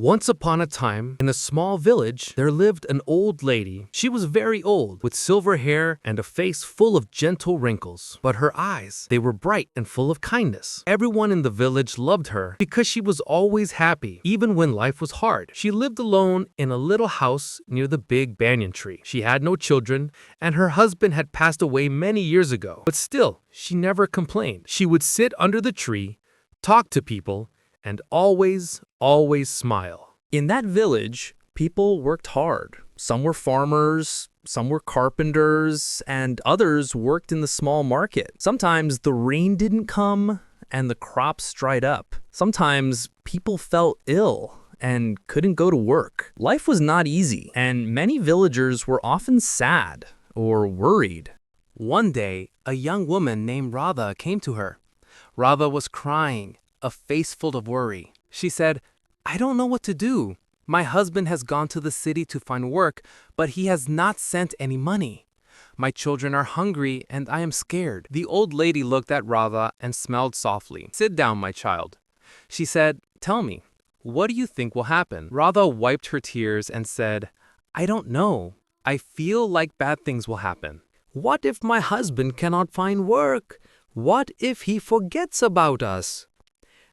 Once upon a time, in a small village, there lived an old lady. She was very old, with silver hair and a face full of gentle wrinkles. But her eyes, they were bright and full of kindness. Everyone in the village loved her because she was always happy, even when life was hard. She lived alone in a little house near the big banyan tree. She had no children, and her husband had passed away many years ago. But still, she never complained. She would sit under the tree, talk to people, and always smile. In that village, people worked hard. Some were farmers, some were carpenters, and others worked in the small market. Sometimes the rain didn't come and the crops dried up. Sometimes people felt ill and couldn't go to work. Life was not easy, and many villagers were often sad or worried. One day, a young woman named Radha came to her. Radha was crying, a face full of worry. She said, "I don't know what to do. My husband has gone to the city to find work, but he has not sent any money. My children are hungry and I am scared." The old lady looked at Radha and smiled softly. "Sit down, my child." She said, "Tell me, what do you think will happen?" Radha wiped her tears and said, "I don't know. I feel like bad things will happen. What if my husband cannot find work? What if he forgets about us?"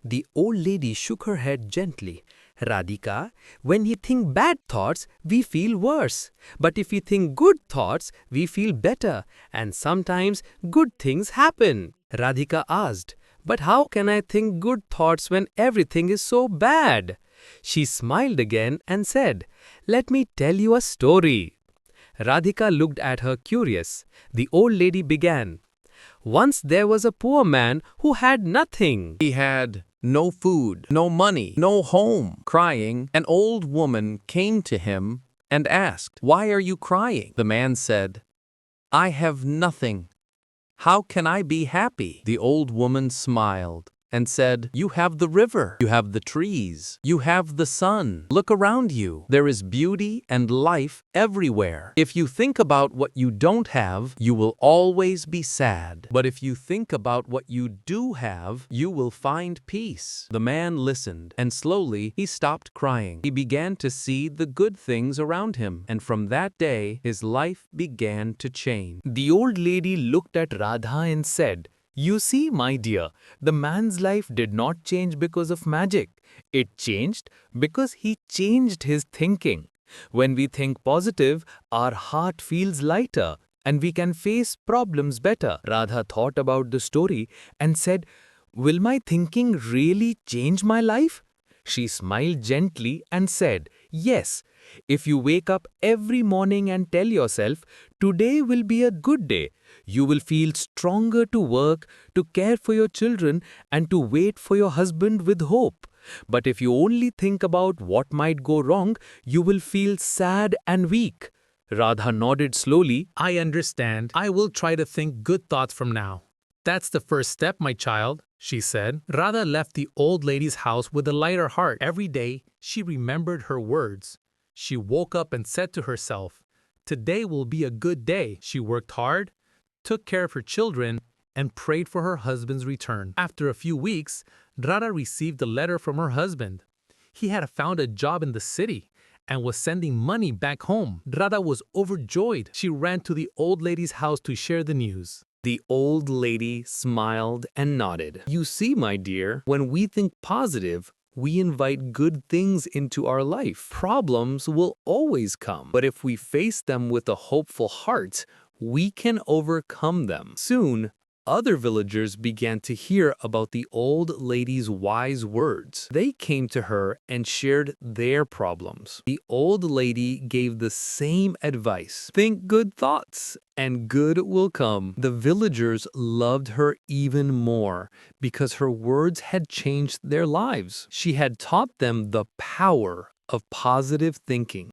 The old lady shook her head gently. "Radhika, when we think bad thoughts, we feel worse. But if we think good thoughts, we feel better. And sometimes good things happen." Radhika asked, "But how can I think good thoughts when everything is so bad?" She smiled again and said, "Let me tell you a story." Radhika looked at her curious. The old lady began. "Once there was a poor man who had nothing. He had no food, no money, no home. Crying, an old woman came to him and asked, "Why are you crying?" The man said, "I have nothing. How can I be happy?" The old woman smiled and said, "You have the river, you have the trees, you have the sun. Look around you. There is beauty and life everywhere. If you think about what you don't have, you will always be sad. But if you think about what you do have, you will find peace." The man listened, and slowly he stopped crying. He began to see the good things around him, and from that day, his life began to change. The old lady looked at Radha and said, "You see, my dear, the man's life did not change because of magic. It changed because he changed his thinking. When we think positive, our heart feels lighter and we can face problems better." Radha thought about the story and said, "Will my thinking really change my life?" She smiled gently and said, "Yes. If you wake up every morning and tell yourself, 'Today will be a good day,' you will feel stronger to work, to care for your children, and to wait for your husband with hope. But if you only think about what might go wrong, you will feel sad and weak." Radha nodded slowly. "I understand. I will try to think good thoughts from now." "That's the first step, my child," she said. Radha left the old lady's house with a lighter heart. Every day, she remembered her words. She woke up and said to herself, "Today will be a good day." She worked hard, took care of her children, and prayed for her husband's return. After a few weeks, Radha received a letter from her husband. He had found a job in the city and was sending money back home. Radha was overjoyed. She ran to the old lady's house to share the news. The old lady smiled and nodded. "You see, my dear, when we think positive, we invite good things into our life. Problems will always come, but if we face them with a hopeful heart, we can overcome them." Soon, other villagers began to hear about the old lady's wise words. They came to her and shared their problems. The old lady gave the same advice: "Think good thoughts, and good will come." The villagers loved her even more because her words had changed their lives. She had taught them the power of positive thinking.